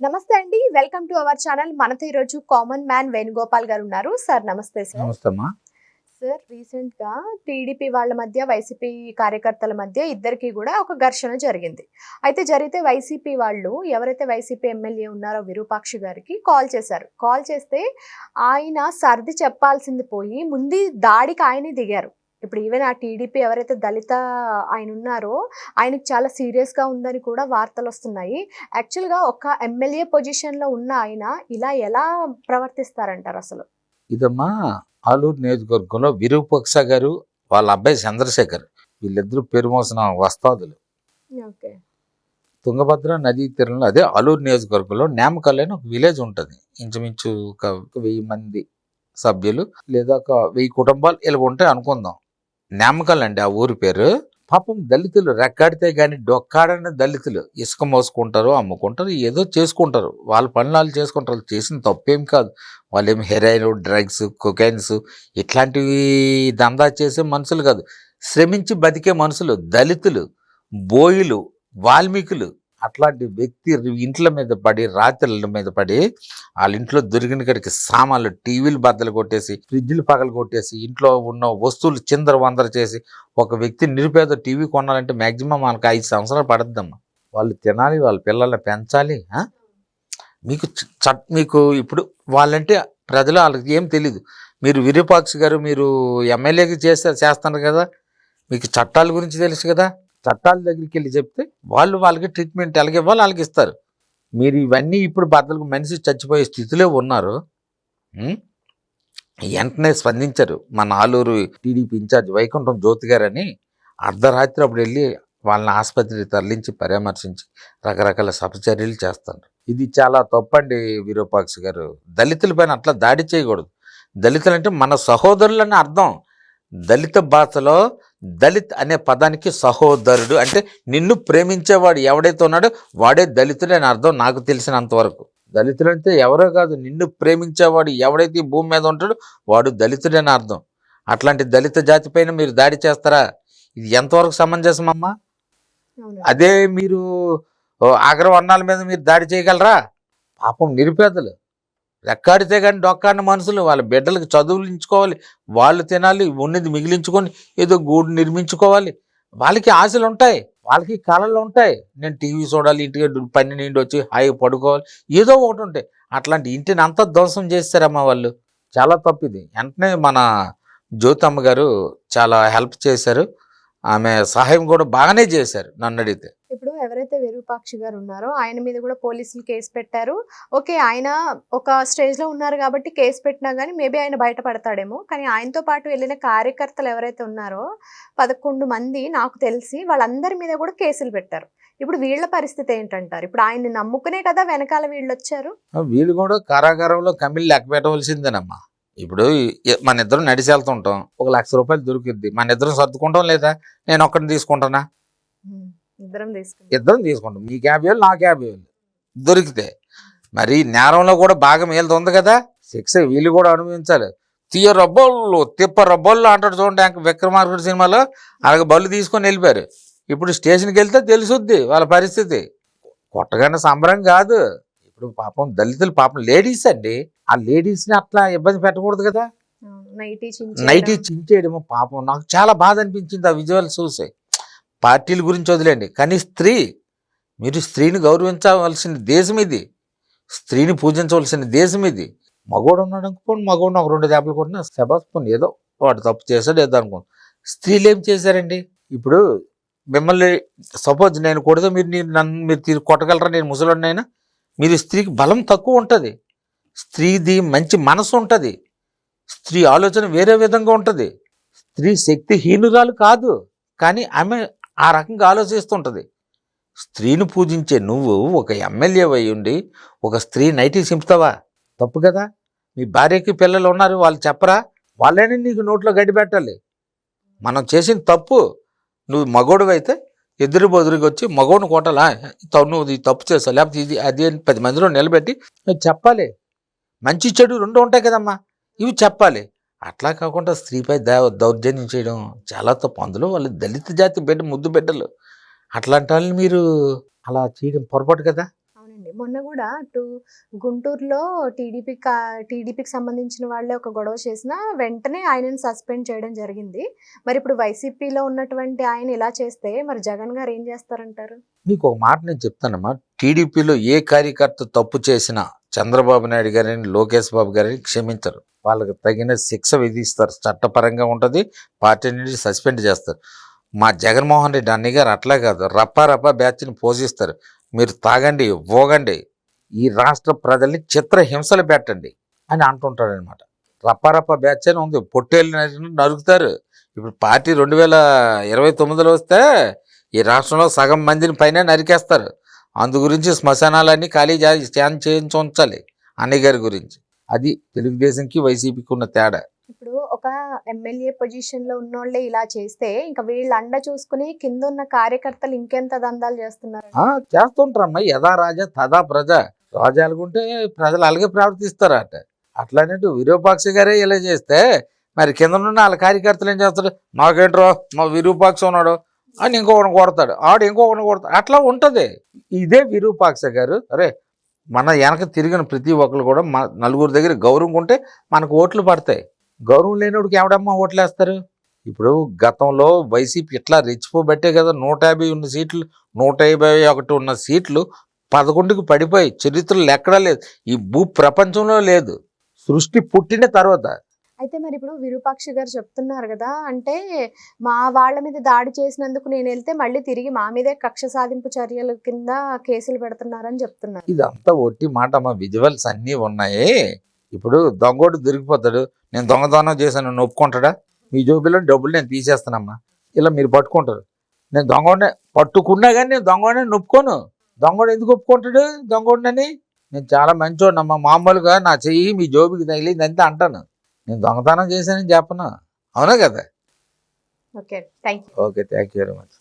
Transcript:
నమస్తే అండి. Welcome to our channel. మనతో ఈరోజు కామన్ మ్యాన్ వేణుగోపాల్ గారు ఉన్నారు. సార్ నమస్తే సార్. నమస్తే అమ్మా. సార్ రీసెంట్‌గా టీడీపీ వాళ్ళ మధ్య, వైసీపీ కార్యకర్తల మధ్య ఇద్దరికీ కూడా ఒక ఘర్షణ జరిగింది. అయితే జరిగితే వైసీపీ వాళ్ళు ఎవరైతే వైసీపీ ఎమ్మెల్యే ఉన్నారో విరూపాక్షి గారికి కాల్ చేశారు. కాల్ చేస్తే ఆయన సర్ది చెప్పాల్సింది పోయి ముందు దాడికి ఆయనే దిగారు. ఇప్పుడు ఈవెన్ ఆ టీడీపీ ఎవరైతే దళిత ఆయన ఉన్నారో ఆయనకి చాలా సీరియస్‌గా ఉందని కూడా వార్తలొస్తున్నాయి. యాక్చువల్‌గా ఒక ఎమ్మెల్యే పొజిషన్‌లో ఉన్న ఆయన ఇలా ఎలా ప్రవర్తిస్తారంటారు అసలు? ఇదమ్మా ఆలూరు నియోజకవర్గంలో విరూపాక్ష గారు వాళ్ళ అబ్బాయి చంద్రశేఖర్ వీళ్ళిద్దరూ పేరు మోసిన వస్తాదులు. ఓకే. తుంగభద్ర నదీ తీరంలో అదే ఆలూరు నియోజకవర్గంలో నేమకల్ అని ఒక విలేజ్ ఉంటుంది. ఇంచుమించు ఒక 1000 మంది సభ్యులు లేదా ఒక 1000 కుటుంబాలు ఇలా ఉంటాయి అనుకుందాం. నేమకల్ అండి ఆ ఊరి పేరు. పాపం దళితులు రెక్కాడితే గాని డొక్కాడని దళితులు ఇసుక మోసుకుంటారు, అమ్ముకుంటారు, ఏదో చేసుకుంటారు, వాళ్ళ పనులు వాళ్ళు చేసుకుంటారు. చేసిన తప్పేం కాదు. వాళ్ళు ఏమి హెరాయిన్, డ్రగ్స్, కొకైన్స్ ఇట్లాంటివి దందా చేసే మనుషులు కాదు. శ్రమించి బతికే మనుషులు దళితులు, బోయిలు, వాల్మీకులు. అట్లాంటి వ్యక్తి ఇంట్ల మీద పడి, రాత్రుల మీద పడి, వాళ్ళ ఇంట్లో దొరికిన కాడికి సామాన్లు, టీవీలు బద్దలు కొట్టేసి, ఫ్రిడ్జ్లు పగలు కొట్టేసి, ఇంట్లో ఉన్న వస్తువులు చిందర వందర చేసి, ఒక వ్యక్తి నిరుపేద టీవీ కొనాలంటే మ్యాక్సిమం మనకు 5 సంవత్సరాలు పడద్దమ్మా. వాళ్ళు తినాలి, వాళ్ళ పిల్లల్ని పెంచాలి. మీకు ఇప్పుడు వాళ్ళంటే ప్రజలు వాళ్ళకి ఏం తెలీదు. మీరు విరూపాక్ష గారు మీరు ఎమ్మెల్యేకి చేస్తున్నారు కదా, మీకు చట్టాల గురించి తెలుసు కదా. చట్టాల దగ్గరికి వెళ్ళి చెప్తే వాళ్ళకి ట్రీట్మెంట్ ఎలాగ ఇవ్వాలి వాళ్ళకి ఇస్తారు. మీరు ఇవన్నీ ఇప్పుడు బద్దలకు మనిషి చచ్చిపోయే స్థితిలో ఉన్నారు. వెంటనే స్పందించారు మన ఆలూరు టీడీపీ ఇన్ఛార్జ్ వైకుంఠం జ్యోతి గారని. అర్ధరాత్రి అప్పుడు వెళ్ళి వాళ్ళని ఆసుపత్రికి తరలించి పరామర్శించి రకరకాల సపచర్యలు చేస్తారు. ఇది చాలా తప్పండి విరూపాక్ష గారు. దళితుల పైన అట్లా దాడి చేయకూడదు. దళితులు అంటే మన సహోదరులని అర్థం. దళిత భాషలో దళిత్ అనే పదానికి సహోదరుడు అంటే నిన్ను ప్రేమించేవాడు ఎవడైతే ఉన్నాడో వాడే దళితుడు అని అర్థం నాకు తెలిసినంతవరకు. దళితుడు అంటే ఎవరో కాదు, నిన్ను ప్రేమించేవాడు ఎవడైతే ఈ భూమి మీద ఉంటాడో వాడు దళితుడు అని అర్థం. అట్లాంటి దళిత జాతి పైన మీరు దాడి చేస్తారా? ఇది ఎంతవరకు సమంజసమమ్మా? అదే మీరు అగ్రవర్ణాల మీద మీరు దాడి చేయగలరా? పాపం నిరుపేదలు, రెక్కాడితే కానీ డొక్కాడిన మనుషులు, వాళ్ళ బిడ్డలకు చదువులు ఇచ్చుకోవాలి, వాళ్ళు తినాలి, ఉన్నది మిగిలించుకొని ఏదో గూడు నిర్మించుకోవాలి. వాళ్ళకి ఆశలు ఉంటాయి, వాళ్ళకి కళలు ఉంటాయి. నేను టీవీ చూడాలి, ఇంటికి 12 వచ్చి హాయి పడుకోవాలి, ఏదో ఒకటి ఉంటాయి. అట్లాంటి ఇంటిని అంతా ధ్వంసం చేస్తారమ్మా వాళ్ళు. చాలా తప్పిది. వెంటనే మన జ్యోతమ్మ గారు చాలా హెల్ప్ చేశారు. ఆమె సహాయం కూడా బాగానే చేశారు నన్ను అడిగితే. ఇప్పుడు ఎవరైతే విరూపాక్షి గారు ఉన్నారో ఆయన మీద కూడా పోలీసులు కేసు పెట్టారు. ఓకే, ఆయన ఒక స్టేజ్లో ఉన్నారు కాబట్టి కేసు పెట్టినా కానీ మేబీ ఆయన బయటపడతాడేమో. కానీ ఆయనతో పాటు వెళ్ళిన కార్యకర్తలు ఎవరైతే ఉన్నారో 11 మంది నాకు తెలిసి వాళ్ళందరి మీద కూడా కేసులు పెట్టారు. ఇప్పుడు వీళ్ళ పరిస్థితి ఏంటంటారు? ఇప్పుడు ఆయన్ని నమ్ముకునే కదా వెనకాల వీళ్ళు వచ్చారు. వీళ్ళు కూడా కారాగారంలో కమిల్ లెక్క పెట్టవలసిందేనమ్మా. ఇప్పుడు మన ఇద్దరం నడిచి వెళ్తుంటాం, 1 లక్ష రూపాయలు దొరికిద్ది, మన ఇద్దరం సర్దుకుంటాం లేదా? నేను ఒక్కడిని తీసుకుంటానా? ఇద్దరం తీసుకుంటాం. మీకు 50,000, నాకు 50,000 దొరికితే మరి నేరంలో కూడా భాగం వీళ్ళది ఉంది కదా. శిక్ష వీళ్ళు కూడా అనుభవించాలి. తీయ రబ్బోళ్ళు తిప్ప రబ్బోళ్ళు అంటాడు చూడండి విక్రమార్కుడు సినిమాలో. అలాగే బళ్ళు తీసుకొని వెళ్ళిపోయారు. ఇప్పుడు స్టేషన్కి వెళ్తే తెలుసుద్ది వాళ్ళ పరిస్థితి. కొట్టగానే సంబరం కాదు. ఇప్పుడు పాపం దళితులు, పాపం లేడీస్ అండి, ఆ లేడీస్ని అట్లా ఇబ్బంది పెట్టకూడదు కదా. నైటీ చించేయడము పాపం నాకు చాలా బాధ అనిపించింది ఆ విజువల్ చూసి. పార్టీల గురించి వదిలేండి, కానీ మీరు స్త్రీని గౌరవించవలసిన దేశం ఇది, స్త్రీని పూజించవలసిన దేశం ఇది. మగోడు ఉన్నాడు అనుకోండి, మగోడిని ఒక 2 దెబ్బలు కొట్టినా శబాస్పోని, ఏదో వాడు తప్పు చేశాడు ఏదో అనుకోండి. స్త్రీలు ఏం చేశారండి? ఇప్పుడు మిమ్మల్ని సపోజ్ నేను కొడితే మీరు కొట్టగలరా? నేను ముసలోడినైనా. మీరు స్త్రీకి బలం తక్కువ ఉంటుంది, స్త్రీది మంచి మనసు ఉంటుంది, స్త్రీ ఆలోచన వేరే విధంగా ఉంటుంది. స్త్రీ శక్తిహీనురాలు కాదు, కానీ ఆమె ఆ రకంగా ఆలోచిస్తుంటుంది. స్త్రీని పూజించే నువ్వు ఒక ఎమ్మెల్యే అయి ఉండి ఒక స్త్రీ నైటీ చింపుతావా? తప్పు కదా. మీ భార్యకి పిల్లలు ఉన్నారు, వాళ్ళు చెప్పరా? వాళ్ళని నీకు నోట్లో గడ్డి పెట్టాలి. మనం చేసిన తప్పు. నువ్వు మగోడు అయితే ఎదురు బొదురుకి వచ్చి మగోడిని కొట్టాలా? నువ్వు ఇది తప్పు చేస్తావు, లేకపోతే ఇది అది అని 10 మందిలో నిలబెట్టి చెప్పాలి. మంచి చెడు 2 ఉంటాయి కదమ్మా, ఇవి చెప్పాలి. అట్లా కాకుండా స్త్రీపై దౌర్జన్యం చేయడం చాలా తప్పు. అందులో వాళ్ళు దళిత జాతి బిడ్డ, ముద్దు బిడ్డలు. అట్లాంటి వాళ్ళని మీరు అలా చేయడం పొరపాటు కదా. అవునండి. అండి. మొన్న కూడా అటు గుంటూరులో టీడీపీకి సంబంధించిన వాళ్ళే ఒక గొడవ చేసినా వెంటనే ఆయనని సస్పెండ్ చేయడం జరిగింది. మరి ఇప్పుడు వైసీపీలో ఉన్నటువంటి ఆయన ఇలా చేస్తే మరి జగన్ గారు ఏం చేస్తారంటారు? మీకు ఒక మాట నేను చెప్తానమ్మా, టీడీపీలో ఏ కార్యకర్త తప్పు చేసినా చంద్రబాబు నాయుడు గారిని, లోకేష్ బాబు గారిని క్షమించరు. వాళ్ళకి తగిన శిక్ష విధిస్తారు, చట్టపరంగా ఉంటుంది, పార్టీ నుంచి సస్పెండ్ చేస్తారు. మా జగన్మోహన్ రెడ్డి అన్నయ్య గారు అట్లా కాదు, రప్పా బ్యాచ్ని పోషిస్తారు. మీరు తాగండి, పోగండి, ఈ రాష్ట్ర ప్రజల్ని చిత్రహింసలు పెట్టండి అని అంటుంటాడు అనమాట. రప్పా బ్యాచ్ అని ఉంది, పొట్టేళ్ళు నరుకుతారు. ఇప్పుడు పార్టీ 2029లో వస్తే ఈ రాష్ట్రంలో సగం మందిని పైన నరికేస్తారు. అందు గురించి శ్మశానాలన్నీ ఖాళీ చేయించి ఉంచాలి అన్నయ్య గారి గురించి. అది తెలుగుదేశంకి వైసీపీకి ఉన్న తేడా. ఇప్పుడు ఒక ఎమ్మెల్యే పొజిషన్ లో ఉన్నోళ్ళే ఇలా చేస్తే ఇంకా వీళ్ళ అండ చూసుకుని కింద ఉన్న కార్యకర్తలు ఇంకెంత దందాలు చేస్తున్నారు. చేస్తుంటారమ్మా, యథా రాజా తదా ప్రజ. రాజు అనుకుంటే ప్రజలు అలాగే ప్రవర్తిస్తారట. అట్లాంటి విరూపాక్ష గారే ఇలా చేస్తే మరి కింద ఉన్న వాళ్ళ కార్యకర్తలు ఏం చేస్తారు? నాకేంట్రో మా విరూపాక్ష ఉన్నాడు అని ఇంకొకటి కొడతాడు, ఆడు ఇంకొకటి కొడతాడు. అట్లా ఉంటుంది. ఇదే విరూపాక్ష గారు, అరే మన వెనక తిరిగిన ప్రతి ఒక్కరు కూడా నలుగురు దగ్గర గౌరవం ఉంటే మనకు ఓట్లు పడతాయి. గౌరవం లేనివాడికి ఎవడమ్మా ఓట్లు వేస్తారు? ఇప్పుడు గతంలో వైసీపీ ఇట్లా రెచ్చిపోబట్టే కదా 150 ఉన్న సీట్లు, 151 ఉన్న సీట్లు 11కి పడిపోయి చరిత్రలో ఎక్కడా లేదు, ఈ భూ ప్రపంచంలో లేదు, సృష్టి పుట్టిన తర్వాత. అయితే మరి ఇప్పుడు విరూపాక్ష గారు చెప్తున్నారు కదా, అంటే మా వాళ్ళ మీద దాడి చేసినందుకు నేను వెళ్తే మళ్ళీ తిరిగి మా మీదే కక్ష సాధింపు చర్యల కింద కేసులు పెడుతున్నారని చెప్తున్నారు. ఇదంతా ఒట్టి మాట, మా విజువల్స్ అన్నీ ఉన్నాయి. ఇప్పుడు దొంగోడు దొరికిపోతాడు, నేను దొంగతనం చేశాను నన్ను ఒప్పుకుంటాడా? మీ జోబిలో డబ్బులు నేను తీసేస్తానమ్మా, ఇలా మీరు పట్టుకుంటారు. నేను దొంగోడిని పట్టుకున్నా కానీ నేను దొంగోడిని ఒప్పుకోను. దొంగోడు ఎందుకు ఒప్పుకుంటాడు దొంగోడినని? నేను చాలా మంచోడినమ్మా, మామూలుగా నా చెయ్యి మీ జోబికి తగిలింది అంతే అంటాను, నేను దొంగతనం చేశానని చెప్పను. అవునా కదా? Okay, thank you. Okay, thank you very much.